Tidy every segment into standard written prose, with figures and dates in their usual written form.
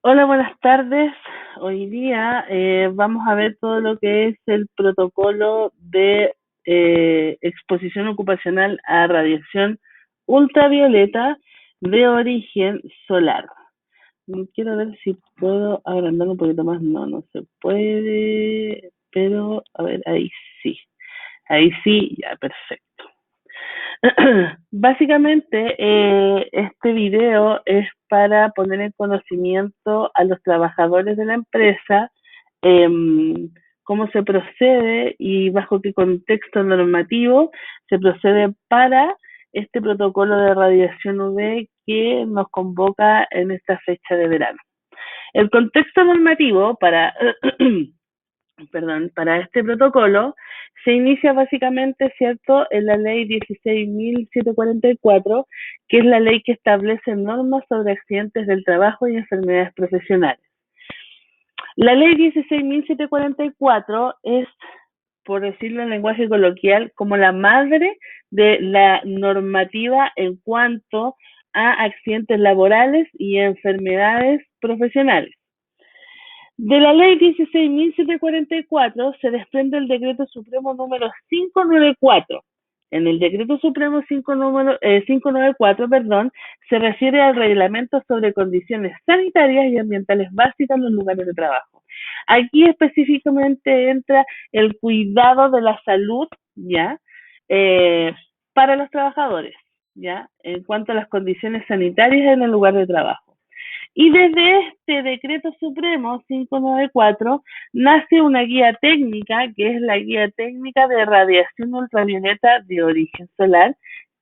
Hola, buenas tardes. Hoy día vamos a ver todo lo que es el protocolo de exposición ocupacional a radiación ultravioleta de origen solar. Quiero ver si puedo agrandar un poquito más. No, no se puede, pero a ver, ahí sí. Ahí sí, ya, perfecto. Básicamente, este video es para poner en conocimiento a los trabajadores de la empresa eh, cómo se procede y bajo qué contexto normativo se procede para este protocolo de radiación UV que nos convoca en esta fecha de verano. El contexto normativo para perdón, para este protocolo se inicia básicamente, ¿cierto?, en la ley 16.744, que es la ley que establece normas sobre accidentes del trabajo y enfermedades profesionales. La ley 16.744 es, por decirlo en lenguaje coloquial, como la madre de la normativa en cuanto a accidentes laborales y enfermedades profesionales. De la ley 16.744 se desprende el decreto supremo número 594. En el decreto supremo 594, se refiere al reglamento sobre condiciones sanitarias y ambientales básicas en los lugares de trabajo. Aquí específicamente entra el cuidado de la salud, ¿ya? Eh, para los trabajadores, ¿ya? En cuanto a las condiciones sanitarias en el lugar de trabajo. Y desde este decreto supremo 594 nace una guía técnica, que es la guía técnica de radiación ultravioleta de origen solar,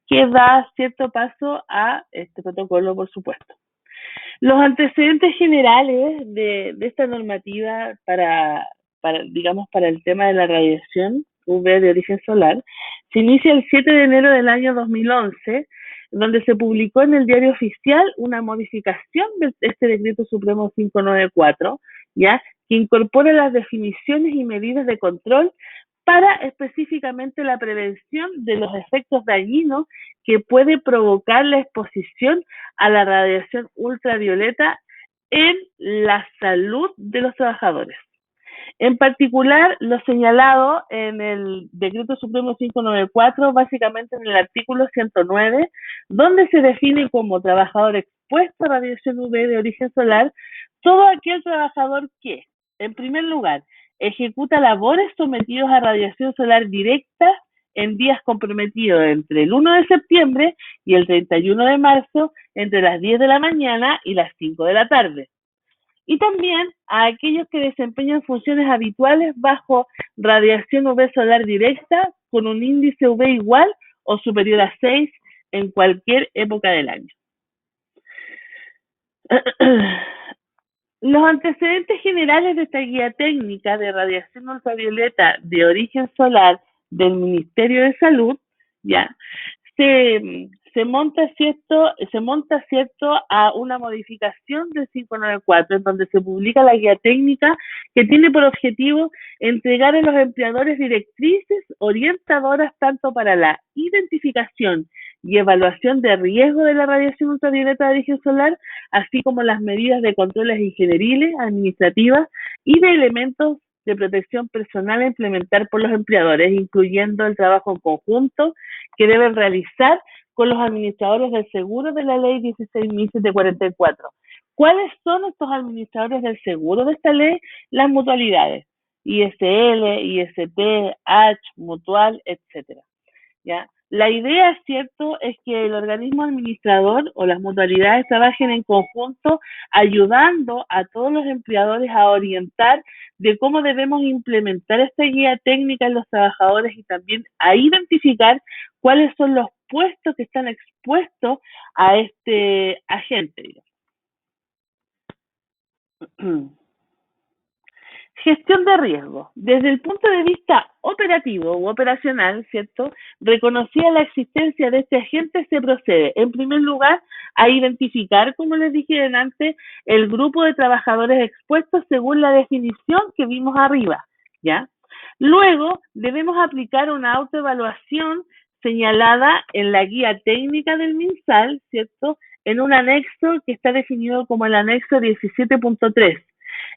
que da cierto paso a este protocolo, por supuesto. Los antecedentes generales de esta normativa digamos, para el tema de la radiación UV de origen solar se inicia el 7 de enero del año 2011, donde se publicó en el Diario Oficial una modificación de este decreto supremo 594, ¿ya?, que incorpora las definiciones y medidas de control para específicamente la prevención de los efectos dañinos que puede provocar la exposición a la radiación ultravioleta en la salud de los trabajadores. En particular, lo señalado en el Decreto Supremo 594, básicamente en el artículo 109, donde se define como trabajador expuesto a radiación UV de origen solar todo aquel trabajador que, en primer lugar, ejecuta labores sometidos a radiación solar directa en días comprometidos entre el 1 de septiembre y el 31 de marzo, entre las 10 de la mañana y las 5 de la tarde, y también a aquellos que desempeñan funciones habituales bajo radiación UV solar directa con un índice UV igual o superior a 6 en cualquier época del año. Los antecedentes generales de esta guía técnica de radiación ultravioleta de origen solar del Ministerio de Salud, ya, se monta a una modificación del 594, en donde se publica la guía técnica que tiene por objetivo entregar a los empleadores directrices orientadoras tanto para la identificación y evaluación de riesgo de la radiación ultravioleta de origen solar, así como las medidas de controles ingenieriles, administrativas y de elementos de protección personal a implementar por los empleadores, incluyendo el trabajo en conjunto que deben realizar con los administradores del seguro de la ley 16.744. ¿Cuáles son estos administradores del seguro de esta ley? Las mutualidades, ISL, IST, H, Mutual, etcétera. ¿Ya? La idea, ¿cierto?, es que el organismo administrador o las mutualidades trabajen en conjunto, ayudando a todos los empleadores a orientar de cómo debemos implementar esta guía técnica en los trabajadores y también a identificar cuáles son los puestos que están expuestos a este agente. Gestión de riesgo. Desde el punto de vista operativo u operacional, ¿cierto? Reconocida la existencia de este agente, se procede, en primer lugar, a identificar, como les dije antes, el grupo de trabajadores expuestos según la definición que vimos arriba, ¿ya? Luego, debemos aplicar una autoevaluación señalada en la guía técnica del MinSal, ¿cierto?, en un anexo que está definido como el anexo 17.3.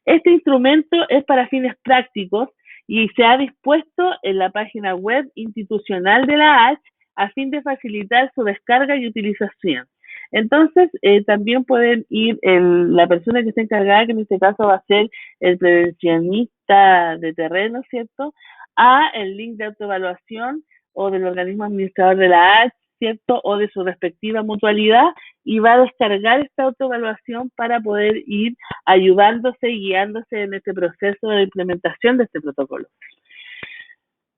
Este instrumento es para fines prácticos y se ha dispuesto en la página web institucional de la H a fin de facilitar su descarga y utilización. Entonces, también pueden ir la persona que está encargada, que en este caso va a ser el prevencionista de terreno, ¿cierto? A el link de autoevaluación o del organismo administrador de la H, ¿cierto? O de su respectiva mutualidad, y va a descargar esta autoevaluación para poder ir ayudándose y guiándose en este proceso de implementación de este protocolo.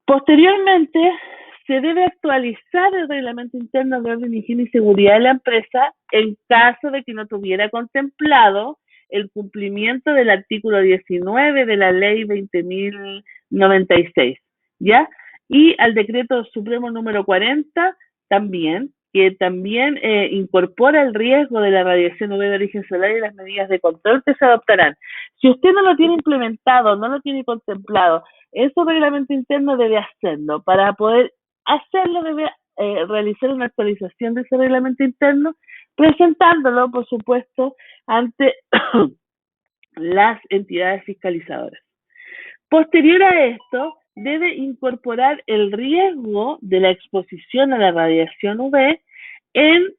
Posteriormente, se debe actualizar el reglamento interno de orden, higiene y seguridad de la empresa en caso de que no tuviera contemplado el cumplimiento del artículo 19 de la ley 20.096, ¿ya? Y al decreto supremo número 40 también, que también incorpora el riesgo de la radiación UV de origen solar y las medidas de control que se adoptarán. Si usted no lo tiene implementado, no lo tiene contemplado, ese reglamento interno debe hacerlo. Para poder hacerlo debe realizar una actualización de ese reglamento interno, presentándolo, por supuesto, ante las entidades fiscalizadoras. Posterior a esto, debe incorporar el riesgo de la exposición a la radiación UV en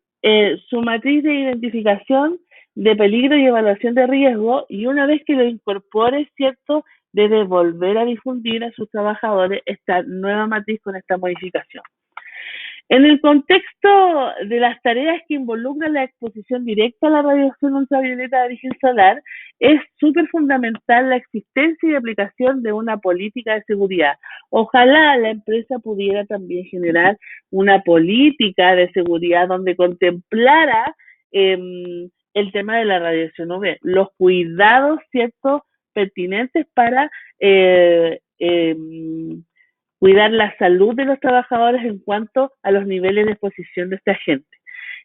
su matriz de identificación de peligro y evaluación de riesgo, y una vez que lo incorpore, ¿cierto?, debe volver a difundir a sus trabajadores esta nueva matriz con esta modificación. En el contexto de las tareas que involucran la exposición directa a la radiación ultravioleta de origen solar, es súper fundamental la existencia y aplicación de una política de seguridad. Ojalá la empresa pudiera también generar una política de seguridad donde contemplara el tema de la radiación UV, los cuidados, ¿cierto?, pertinentes para cuidar la salud de los trabajadores en cuanto a los niveles de exposición de este agente,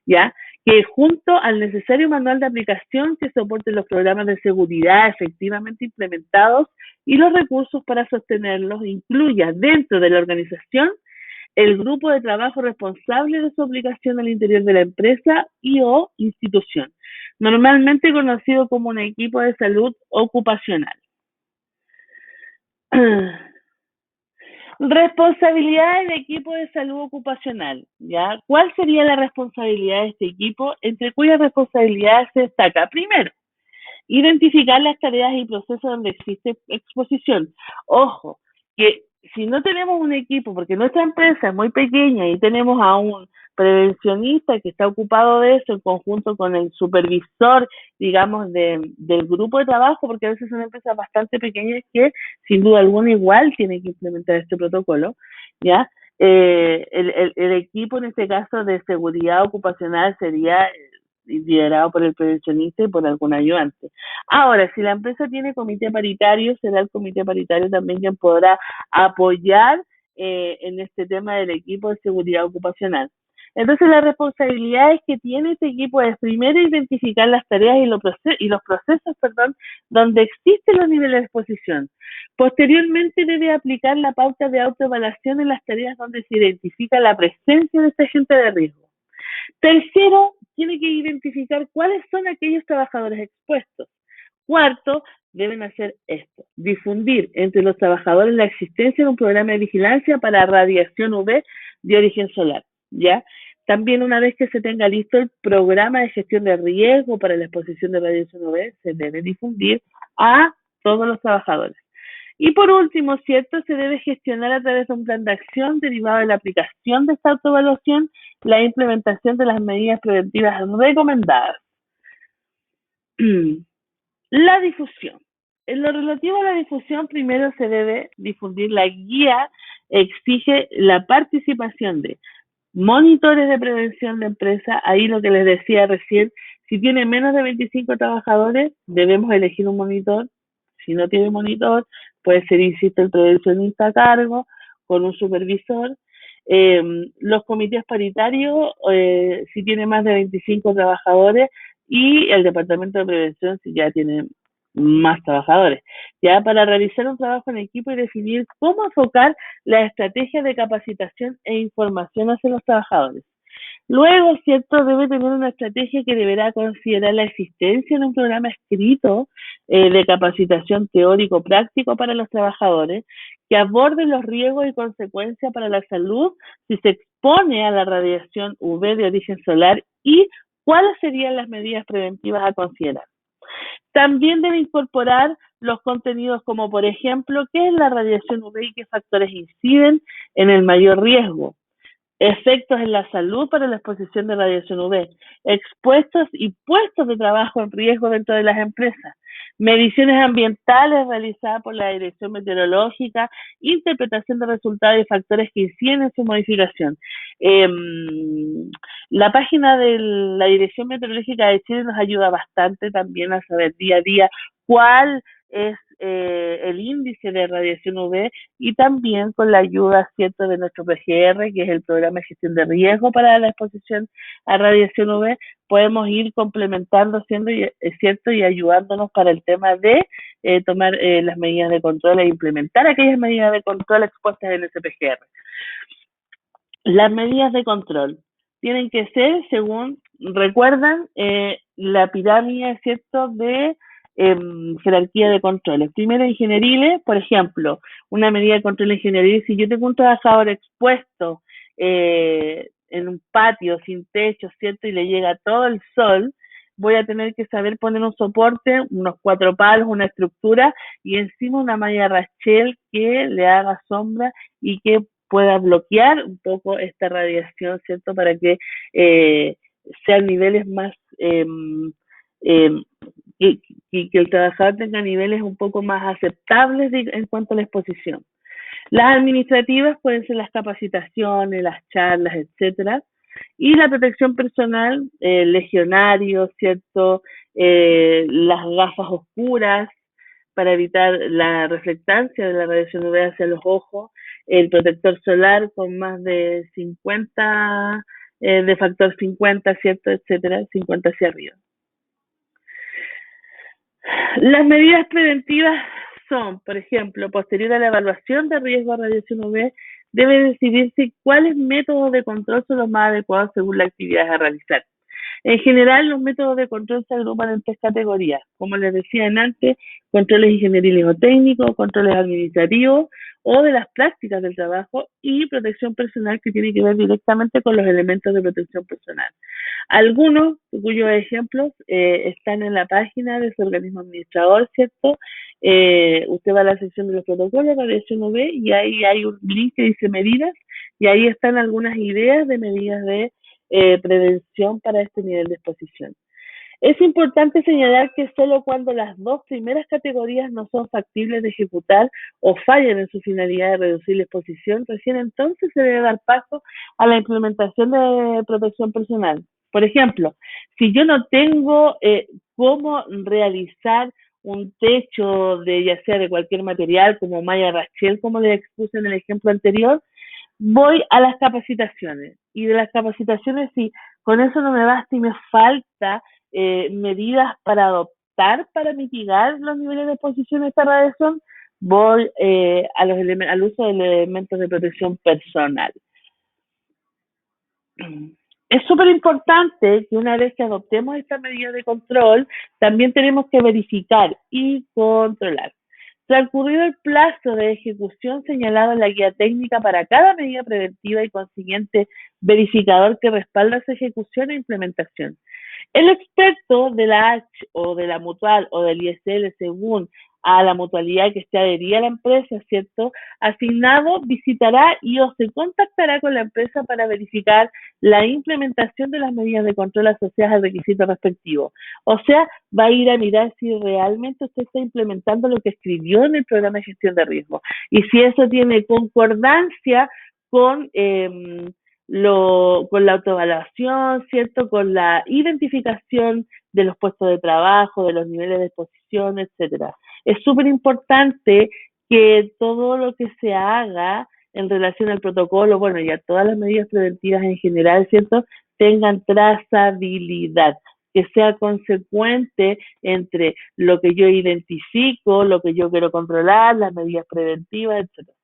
¿ya? Que junto al necesario manual de aplicación que soporte los programas de seguridad efectivamente implementados y los recursos para sostenerlos, incluya dentro de la organización el grupo de trabajo responsable de su aplicación al interior de la empresa y o institución, normalmente conocido como un equipo de salud ocupacional. Responsabilidad del equipo de salud ocupacional, ¿ya? ¿Cuál sería la responsabilidad de este equipo? Entre cuyas responsabilidades se destaca, primero, identificar las tareas y procesos donde existe exposición. Ojo, que si no tenemos un equipo, porque nuestra empresa es muy pequeña y tenemos a un prevencionista que está ocupado de eso en conjunto con el supervisor, digamos, del grupo de trabajo, porque a veces son empresas bastante pequeñas que sin duda alguna igual tienen que implementar este protocolo, ¿ya? El equipo en este caso de seguridad ocupacional sería liderado por el prevencionista y por algún ayudante. Ahora, si la empresa tiene comité paritario, será el comité paritario también quien podrá apoyar en este tema del equipo de seguridad ocupacional. Entonces, las responsabilidades que tiene este equipo es primero identificar las tareas y los procesos, donde existen los niveles de exposición. Posteriormente, debe aplicar la pauta de autoevaluación en las tareas donde se identifica la presencia de este agente de riesgo. Tercero, tiene que identificar cuáles son aquellos trabajadores expuestos. Cuarto, deben hacer esto, difundir entre los trabajadores la existencia de un programa de vigilancia para radiación UV de origen solar, ¿ya? También una vez que se tenga listo el programa de gestión de riesgo para la exposición de radiación UV, se debe difundir a todos los trabajadores. Y por último, ¿cierto? Se debe gestionar a través de un plan de acción derivado de la aplicación de esta autoevaluación la implementación de las medidas preventivas recomendadas. La difusión. En lo relativo a la difusión, primero se debe difundir la guía, exige la participación de monitores de prevención de empresa. Ahí lo que les decía recién, si tiene menos de 25 trabajadores, debemos elegir un monitor. Si no tiene monitor, puede ser, insisto, el prevencionista a cargo, con un supervisor. Los comités paritarios, si tiene más de 25 trabajadores, y el departamento de prevención si ya tiene más trabajadores, ya para realizar un trabajo en equipo y definir cómo enfocar la estrategia de capacitación e información hacia los trabajadores. Luego, ¿cierto? Debe tener una estrategia que deberá considerar la existencia de un programa escrito de capacitación teórico-práctico para los trabajadores que aborde los riesgos y consecuencias para la salud si se expone a la radiación UV de origen solar y cuáles serían las medidas preventivas a considerar. También debe incorporar los contenidos como, por ejemplo, qué es la radiación UV y qué factores inciden en el mayor riesgo, efectos en la salud para la exposición de radiación UV, expuestos y puestos de trabajo en riesgo dentro de las empresas, mediciones ambientales realizadas por la Dirección Meteorológica, interpretación de resultados y factores que inciden en su modificación. Eh, la página de la Dirección Meteorológica de Chile nos ayuda bastante también a saber día a día cuál es el índice de radiación UV y también con la ayuda, ¿cierto?, de nuestro PGR, que es el Programa de Gestión de Riesgo para la Exposición a Radiación UV, podemos ir complementando, ¿cierto?, y ayudándonos para el tema de tomar las medidas de control e implementar aquellas medidas de control expuestas en ese PGR. Las medidas de control tienen que ser, según recuerdan, la pirámide, ¿cierto?, de jerarquía de controles. Primero, ingenieriles, por ejemplo, una medida de control ingenieril, si yo tengo un trabajador expuesto en un patio sin techo, ¿cierto?, y le llega todo el sol, voy a tener que saber poner un soporte, unos 4 palos, una estructura y encima una malla Rachel que le haga sombra y que pueda bloquear un poco esta radiación, ¿cierto? Para que sean niveles más, eh, que, que el trabajador tenga niveles un poco más aceptables en cuanto a la exposición. Las administrativas pueden ser las capacitaciones, las charlas, etcétera. Y la protección personal, legionarios, ¿cierto? Las gafas oscuras para evitar la reflectancia de la radiación UV hacia los ojos, el protector solar con más de 50, de factor 50, ¿cierto? Etcétera, 50 hacia arriba. Las medidas preventivas son, por ejemplo, posterior a la evaluación de riesgo de radiación UV, debe decidirse cuáles métodos de control son los más adecuados según la actividad a realizar. En general, los métodos de control se agrupan en 3 categorías. Como les decía antes, controles ingenieriles o técnicos, controles administrativos o de las prácticas del trabajo y protección personal que tiene que ver directamente con los elementos de protección personal. Algunos, cuyos ejemplos están en la página de su organismo administrador, ¿cierto? Usted va a la sección de los protocolos, radiación UV, y ahí hay un link que dice medidas, y ahí están algunas ideas de medidas de prevención para este nivel de exposición. Es importante señalar que solo cuando las 2 primeras categorías no son factibles de ejecutar o fallan en su finalidad de reducir la exposición, recién entonces se debe dar paso a la implementación de protección personal. Por ejemplo, si yo no tengo cómo realizar un techo de ya sea de cualquier material como malla Rachel, como les expuse en el ejemplo anterior, voy a las capacitaciones y de las capacitaciones si con eso no me basta y me falta medidas para adoptar para mitigar los niveles de exposición a esta radiación, voy al uso de elementos de protección personal. Es súper importante que una vez que adoptemos esta medida de control, también tenemos que verificar y controlar. Transcurrido el plazo de ejecución señalado en la guía técnica para cada medida preventiva y consiguiente verificador que respalda su ejecución e implementación. El experto de la H o de la mutual o del ISL, según a la mutualidad que esté adherida a la empresa, ¿cierto?, asignado visitará y o se contactará con la empresa para verificar la implementación de las medidas de control asociadas al requisito respectivo. O sea, va a ir a mirar si realmente usted está implementando lo que escribió en el programa de gestión de riesgo y si eso tiene concordancia con con la autoevaluación, ¿cierto? Con la identificación de los puestos de trabajo, de los niveles de exposición, etcétera. Es súper importante que todo lo que se haga en relación al protocolo, bueno, y a todas las medidas preventivas en general, ¿cierto?, tengan trazabilidad, que sea consecuente entre lo que yo identifico, lo que yo quiero controlar, las medidas preventivas, etcétera.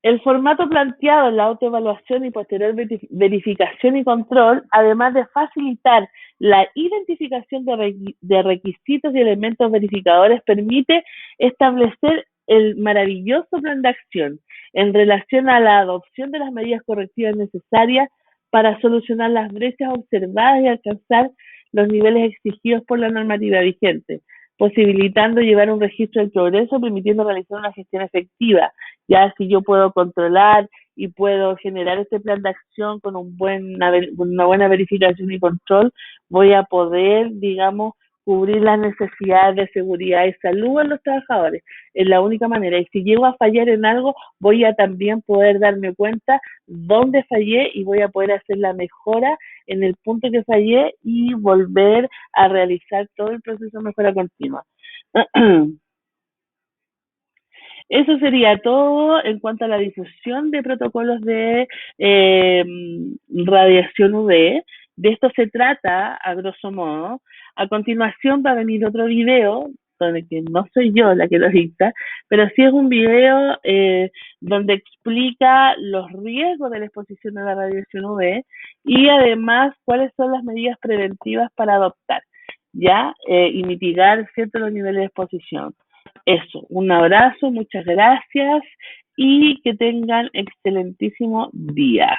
El formato planteado en la autoevaluación y posterior verificación y control, además de facilitar la identificación de requisitos y elementos verificadores, permite establecer el maravilloso plan de acción en relación a la adopción de las medidas correctivas necesarias para solucionar las brechas observadas y alcanzar los niveles exigidos por la normativa vigente, posibilitando llevar un registro del progreso, permitiendo realizar una gestión efectiva. Ya si yo puedo controlar y puedo generar este plan de acción con una buena verificación y control, voy a poder, digamos, cubrir las necesidades de seguridad y salud en los trabajadores. Es la única manera. Y si llego a fallar en algo, voy a también poder darme cuenta dónde fallé y voy a poder hacer la mejora en el punto que fallé y volver a realizar todo el proceso de mejora continua. Eso sería todo en cuanto a la difusión de protocolos de eh, radiación UV. De esto se trata, a grosso modo. A continuación va a venir otro video, donde que no soy yo la que lo dicta, pero sí es un video donde explica los riesgos de la exposición a la radiación UV y además cuáles son las medidas preventivas para adoptar, ¿ya? Y mitigar, ¿cierto?, los niveles de exposición. Eso, un abrazo, muchas gracias y que tengan excelentísimo día.